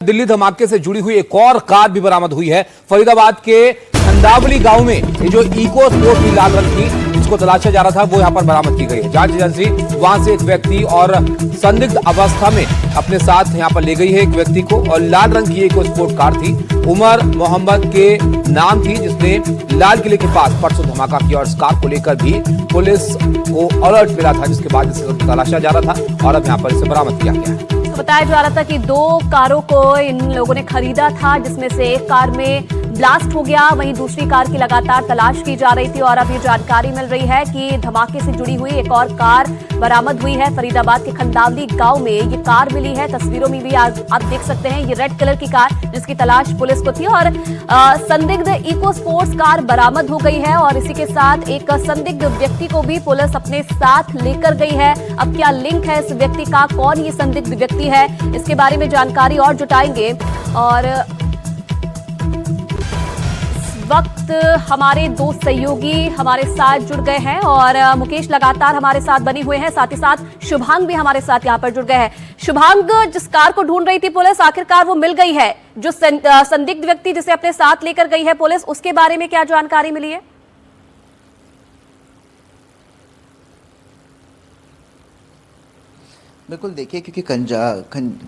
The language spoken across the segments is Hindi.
दिल्ली धमाके से जुड़ी हुई एक और कार भी बरामद हुई है। फरीदाबाद के खंडावली गांव में ये जो इको स्पोर्ट की लाल रंग की जिसको तलाशा जा रहा था वो यहां पर बरामद की गई है। जांच एजेंसी वहां से एक व्यक्ति और संदिग्ध अवस्था में अपने साथ यहां पर ले गई है एक व्यक्ति को, और लाल रंग की इको स्पोर्ट कार थी। उमर मोहम्मद के नाम थी, जिसने लाल किले के पास परसों धमाका किया, और इस कार को लेकर भी पुलिस को अलर्ट मिला था, जिसके बाद इसे तलाशा जा रहा था और अब यहां पर इसे बरामद किया गया है। बताया जा रहा था कि 2 कारों को इन लोगों ने खरीदा था, जिसमें से एक कार में ब्लास्ट हो गया, वहीं दूसरी कार की लगातार तलाश की जा रही थी। और अब ये जानकारी मिल रही है कि धमाके से जुड़ी हुई एक और कार बरामद हुई है। फरीदाबाद के खंडावली गांव में ये कार मिली है। तस्वीरों में भी आप देख सकते हैं ये रेड कलर की कार, जिसकी तलाश पुलिस को थी, और संदिग्ध इको स्पोर्ट्स कार बरामद हो गई है। और इसी के साथ एक संदिग्ध व्यक्ति को भी पुलिस अपने साथ लेकर गई है। अब क्या लिंक है इस व्यक्ति का, कौन ये संदिग्ध व्यक्ति है, इसके बारे में जानकारी और जुटाएंगे। और वक्त हमारे 2 सहयोगी हमारे साथ जुड़ गए हैं, और मुकेश लगातार हमारे साथ बने हुए हैं, साथ ही साथ शुभांग भी हमारे साथ यहां पर जुड़ गए हैं। शुभांग, जिस कार को ढूंढ रही थी पुलिस, आखिरकार वो मिल गई है। जो संदिग्ध व्यक्ति जिसे अपने साथ लेकर गई है पुलिस, उसके बारे में क्या जानकारी मिली है? बिल्कुल, देखिए, क्योंकि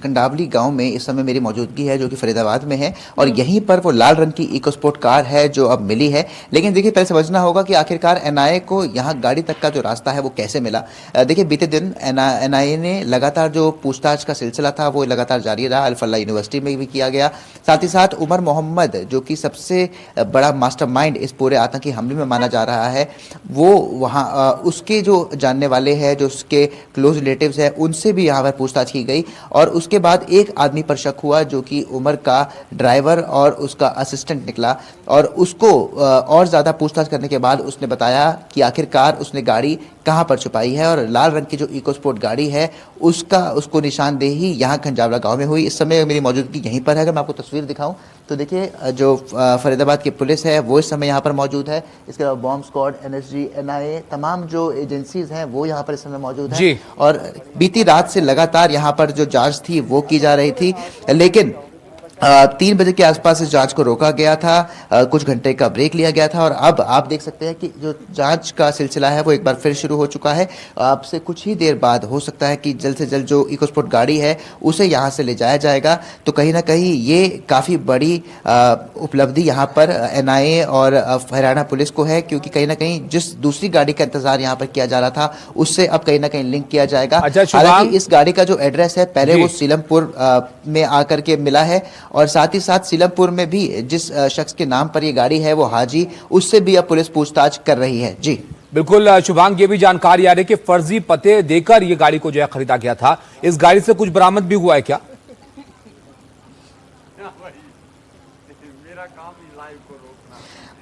कंडावली गांव में इस समय मेरी मौजूदगी है, जो कि फरीदाबाद में है, और यहीं पर वो लाल रंग की इको स्पोर्ट कार है जो अब मिली है। लेकिन देखिए, पहले समझना होगा कि आखिरकार एनआईए को यहाँ गाड़ी तक का जो रास्ता है वो कैसे मिला। देखिए, बीते दिन एनआईए ने लगातार जो पूछताछ का सिलसिला था वो लगातार जारी रहा। अल-फलाह यूनिवर्सिटी में भी किया गया। साथ ही साथ उमर मोहम्मद, जो कि सबसे बड़ा मास्टरमाइंड इस पूरे आतंकी हमले में माना जा रहा है, वो वहाँ उसके जो जानने वाले हैं, जो उसके क्लोज रिलेटिव्स हैं, उनसे भी यहाँ पर पूछताछ की गई। और उसके बाद एक आदमी पर शक हुआ, जो कि उमर का ड्राइवर और उसका असिस्टेंट निकला। और उसको और ज़्यादा पूछताछ करने के बाद उसने बताया कि आखिरकार उसने गाड़ी कहाँ पर छुपाई है, और लाल रंग की जो इको स्पोर्ट गाड़ी है उसको निशानदेही यहाँ खंजावला गांव में हुई। इस समय मेरी मौजूदगी यहीं पर है। अगर मैं आपको तस्वीर दिखाऊं तो देखिए, जो फरीदाबाद की पुलिस है वो इस समय यहाँ पर मौजूद है। इसके अलावा बॉम्ब स्क्वाड, एनएसजी, एनआईए, तमाम जो एजेंसीज हैं वो यहाँ पर इस समय मौजूद हैं। और बीती रात से लगातार यहाँ पर जो जांच थी वो की जा रही थी, लेकिन 3 बजे के आसपास इस जांच को रोका गया था। कुछ घंटे का ब्रेक लिया गया था, और अब आप देख सकते हैं कि जो जांच का सिलसिला है वो एक बार फिर शुरू हो चुका है। अब से कुछ ही देर बाद हो सकता है कि जल्द से जल्द जो इको स्पोर्ट गाड़ी है उसे यहाँ से ले जाया जाएगा। तो कहीं ना कहीं ये काफ़ी बड़ी उपलब्धि यहाँ पर एनआईए और हरियाणा पुलिस को है, क्योंकि कहीं ना कहीं जिस दूसरी गाड़ी का इंतजार यहाँ पर किया जा रहा था उससे अब कहीं ना कहीं लिंक किया जाएगा। हालांकि इस गाड़ी का जो एड्रेस है पहले वो सीलमपुर में आकर के मिला है, और साथ ही साथ सीलमपुर में भी जिस शख्स के नाम पर ये गाड़ी है वो हाजी, उससे भी अब पुलिस पूछताछ कर रही है। जी बिल्कुल शुभांग, ये भी जानकारी आ रही है कि फर्जी पते देकर ये गाड़ी को जो है खरीदा गया था। इस गाड़ी से कुछ बरामद भी हुआ है क्या?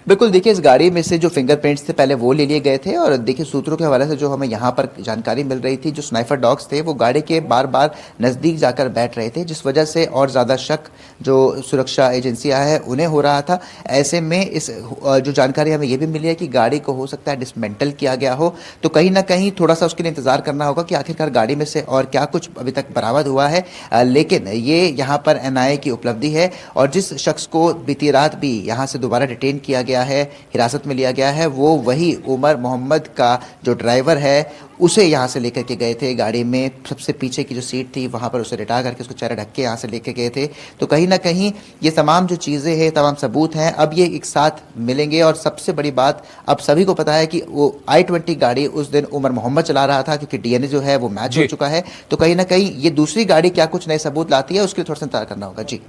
बिल्कुल, देखिए, इस गाड़ी में से जो फिंगरप्रिंट्स थे पहले वो ले लिए गए थे। और देखिए, सूत्रों के हवाले से जो हमें यहाँ पर जानकारी मिल रही थी, जो स्नाइपर डॉग्स थे वो गाड़ी के बार बार नज़दीक जाकर बैठ रहे थे, जिस वजह से और ज़्यादा शक जो सुरक्षा एजेंसियाँ हैं उन्हें हो रहा था। ऐसे में इस जो जानकारी हमें ये भी मिली है कि गाड़ी को हो सकता है डिसमेंटल किया गया हो। तो कहीं ना कहीं थोड़ा सा उसके लिए इंतज़ार करना होगा कि आखिरकार गाड़ी में से और क्या कुछ अभी तक बरामद हुआ है। लेकिन ये यहाँ पर एनआईए की उपलब्धि है, और जिस शख्स को बीती रात भी यहाँ से दोबारा डिटेन किया गया है, हिरासत में लिया गया है, वो वही उमर मोहम्मद का जो ड्राइवर है उसे यहाँ से लेकर के गए थे। गाड़ी में सबसे पीछे की जो सीट थी वहाँ पर उसे लिटा करके उसको चेहरा ढक के यहाँ से लेके गए थे। तो कहीं ना कहीं ये तमाम जो चीज़ें हैं, तमाम सबूत हैं, अब ये एक साथ मिलेंगे। और सबसे बड़ी बात, अब सभी को पता है कि वो i20 गाड़ी उस दिन उमर मोहम्मद चला रहा था, क्योंकि डीएनए जो है वो मैच हो चुका है। तो कहीं ना कहीं ये दूसरी गाड़ी क्या कुछ नए सबूत लाती है, उसके लिए थोड़ा सा इंतजार करना होगा। जी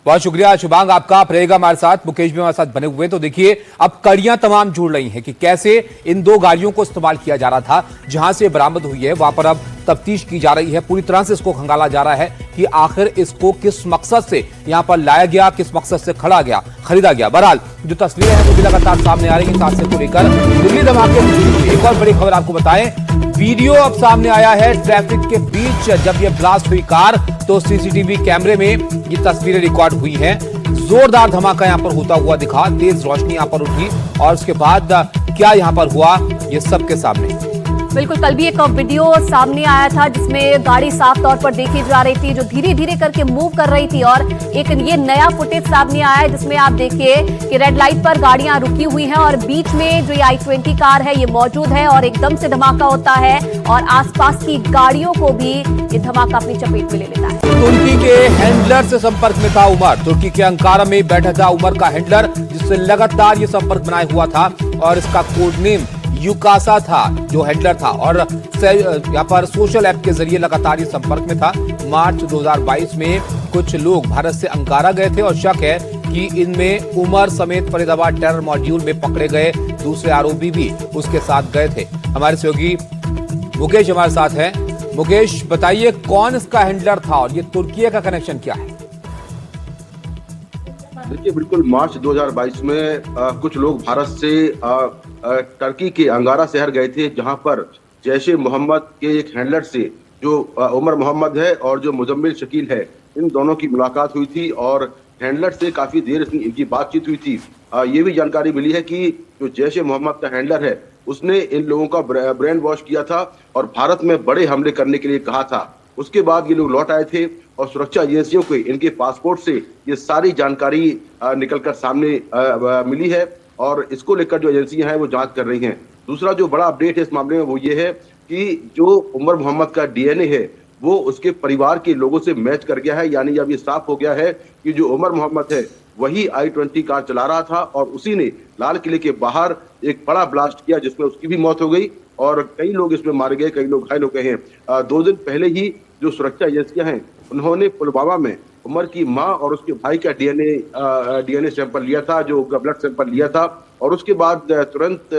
बहुत शुक्रिया शुभांग, आपका। आप रहेगा हमारे साथ, मुकेश भी हमारे साथ बने हुए। तो देखिए, अब कड़ियां तमाम जुड़ रही हैं कि कैसे इन 2 गाड़ियों को इस्तेमाल किया जा रहा था। जहां से बरामद हुई है वहां पर अब तफ्तीश की जा रही है। पूरी तरह से इसको खंगाला जा रहा है कि आखिर इसको किस मकसद से यहां पर लाया गया, किस मकसद से खरीदा गया। बहरहाल जो तस्वीरें हैं वो भी लगातार सामने आ रही है इस हादसे को लेकर। दिल्ली धमाके से एक और बड़ी खबर आपको बताएं, वीडियो अब सामने आया है। ट्रैफिक के बीच जब यह ब्लास्ट हुई कार, तो सीसीटीवी कैमरे में ये तस्वीरें रिकॉर्ड हुई हैं। जोरदार धमाका यहां पर होता हुआ दिखा, तेज रोशनी यहां पर उठी, और उसके बाद क्या यहां पर हुआ ये सबके सामने। बिल्कुल, कल भी एक वीडियो सामने आया था जिसमें गाड़ी साफ तौर पर देखी जा रही थी जो धीरे धीरे करके मूव कर रही थी, और एक ये नया फुटेज सामने आया है जिसमें आप देखिए कि रेड लाइट पर गाड़ियां रुकी हुई हैं और बीच में जो ये i20 कार है ये मौजूद है और एकदम से धमाका होता है और आसपास की गाड़ियों को भी ये धमाका अपनी चपेट में ले लेता है। तुर्की के हैंडलर से संपर्क में था उमर। तुर्की के अंकारा में बैठा था उमर का हैंडलर, जिससे लगातार ये संपर्क बनाए हुआ था और इसका कोड नेम यूकासा था जो हैंडलर था, और यहाँ पर सोशल ऐप के जरिए लगातार ये संपर्क में था। मार्च 2022 में कुछ लोग भारत से अंकारा गए थे और शक है कि इनमें उमर समेत फरीदाबाद टेरर मॉड्यूल में पकड़े गए दूसरे आरोपी भी उसके साथ गए थे। हमारे सहयोगी मुकेश हमारे साथ हैं। मुकेश, बताइए कौन इसका हैंडलर था और ये तुर्की का कनेक्शन क्या है? देखिए, बिल्कुल मार्च 2022 में कुछ लोग भारत से टर्की के अंकारा शहर गए थे, जहां पर जैश ए मोहम्मद के एक हैंडलर से जो उमर मोहम्मद है और जो मुजम्मिल शकील है, इन दोनों की मुलाकात हुई थी और हैंडलर से काफी देर इनकी बातचीत हुई थी। ये भी जानकारी मिली है कि जो जैश ए मोहम्मद का हैंडलर है उसने इन लोगों का ब्रेन वॉश किया था और भारत में बड़े हमले करने के लिए कहा था। उसके बाद ये लोग लौट आए थे और सुरक्षा एजेंसियों को इनके पासपोर्ट से ये सारी जानकारी निकलकर सामने मिली है और इसको लेकर जो एजेंसियां हैं वो जांच कर रही हैं। दूसरा जो बड़ा अपडेट है इस मामले में वो ये है कि जो उमर मोहम्मद का डीएनए है वो उसके परिवार के लोगों से मैच कर गया है, यानी अब ये साफ हो गया है कि जो उमर मोहम्मद है वही i20 कार चला रहा था और उसी ने लाल किले के बाहर एक बड़ा ब्लास्ट किया जिसमें उसकी भी मौत हो गई और कई लोग इसमें मारे गए, कई लोग घायल हो गए हैं। 2 दिन पहले ही जो सुरक्षा एजेंसियां हैं उन्होंने पुलवामा में उमर की मां और उसके भाई का डीएनए सैंपल लिया था, जो ब्लड सैंपल लिया था, और उसके बाद तुरंत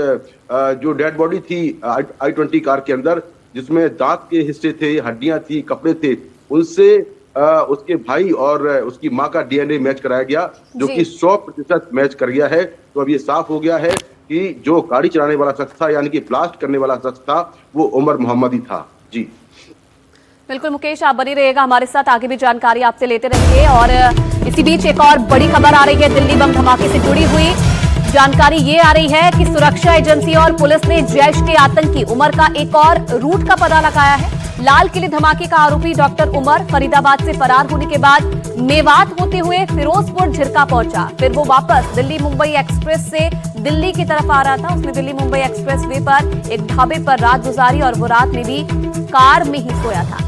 जो डेड बॉडी थी i20 कार के अंदर जिसमें दांत के हिस्से थे, हड्डियां थी, कपड़े थे, उनसे उसके भाई और उसकी मां का डीएनए मैच कराया गया जो कि 100% मैच कर गया है। तो अब ये साफ हो गया है कि जो गाड़ी चलाने वाला शख्स था यानी कि ब्लास्ट करने वाला शख्स था वो उमर मोहम्मद ही था। जी बिल्कुल मुकेश, आप बने रहिएगा हमारे साथ, आगे भी जानकारी आपसे लेते रहेंगे। और इसी बीच एक और बड़ी खबर आ रही है दिल्ली बम धमाके से जुड़ी हुई। जानकारी ये आ रही है कि सुरक्षा एजेंसी और पुलिस ने जैश के आतंकी उमर का एक और रूट का पता लगाया है। लाल किले धमाके का आरोपी डॉक्टर उमर फरीदाबाद से फरार होने के बाद मेवात होते हुए फिरोजपुर झिरका पहुंचा, फिर वो वापस दिल्ली मुंबई एक्सप्रेस से दिल्ली की तरफ आ रहा था। उसने दिल्ली मुंबई एक्सप्रेस वे पर एक ढाबे पर रात गुजारी और वो रात में भी कार में ही सोया था।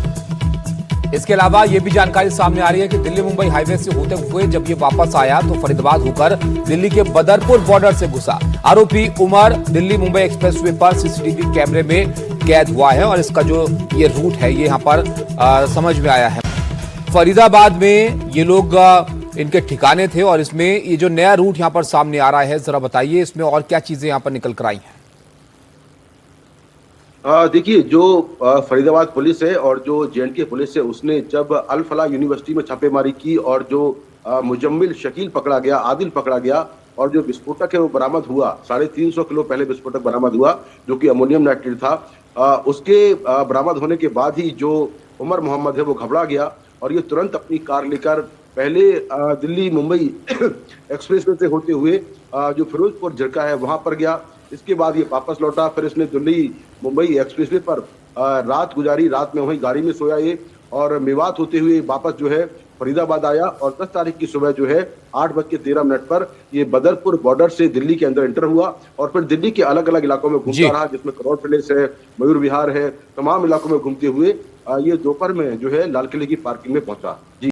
इसके अलावा यह भी जानकारी सामने आ रही है कि दिल्ली मुंबई हाईवे से होते हुए जब ये वापस आया तो फरीदाबाद होकर दिल्ली के बदरपुर बॉर्डर से घुसा। आरोपी उमर दिल्ली मुंबई एक्सप्रेसवे पर सीसीटीवी कैमरे में कैद हुआ है और इसका जो ये रूट है ये यहाँ पर समझ में आया है। फरीदाबाद में ये लोग इनके ठिकाने थे और इसमें ये जो नया रूट यहाँ पर सामने आ रहा है, जरा बताइए इसमें और क्या चीजें यहाँ पर निकल कर आई हैं? देखिए, जो फरीदाबाद पुलिस है और जो जेएंडके पुलिस है उसने जब अल फलाह यूनिवर्सिटी में छापेमारी की और जो मुजम्मिल शकील पकड़ा गया, आदिल पकड़ा गया और जो विस्फोटक है वो बरामद हुआ, 350 किलो पहले विस्फोटक बरामद हुआ जो कि अमोनियम नाइट्रेट था। उसके बरामद होने के बाद ही जो उमर मोहम्मद है वो घबरा गया और ये तुरंत अपनी कार लेकर पहले दिल्ली मुंबई एक्सप्रेसवे से होते हुए जो फिरोजपुर झिरका है वहां पर गया। इसके बाद ये वापस लौटा, फिर इसने दिल्ली मुंबई एक्सप्रेसवे पर रात गुजारी, रात में वहीं गाड़ी में सोया ये और मेवात होते हुए वापस जो है फरीदाबाद आया और 10 तारीख की सुबह जो है 8:13 पर ये बदरपुर बॉर्डर से दिल्ली के अंदर एंटर हुआ और फिर दिल्ली के अलग अलग इलाकों में घूमता रहा, जिसमें करोड़ पैलेस है, मयूर विहार है, तमाम इलाकों में घूमते हुए ये दोपहर में जो है लाल किले की पार्किंग में पहुंचा। जी।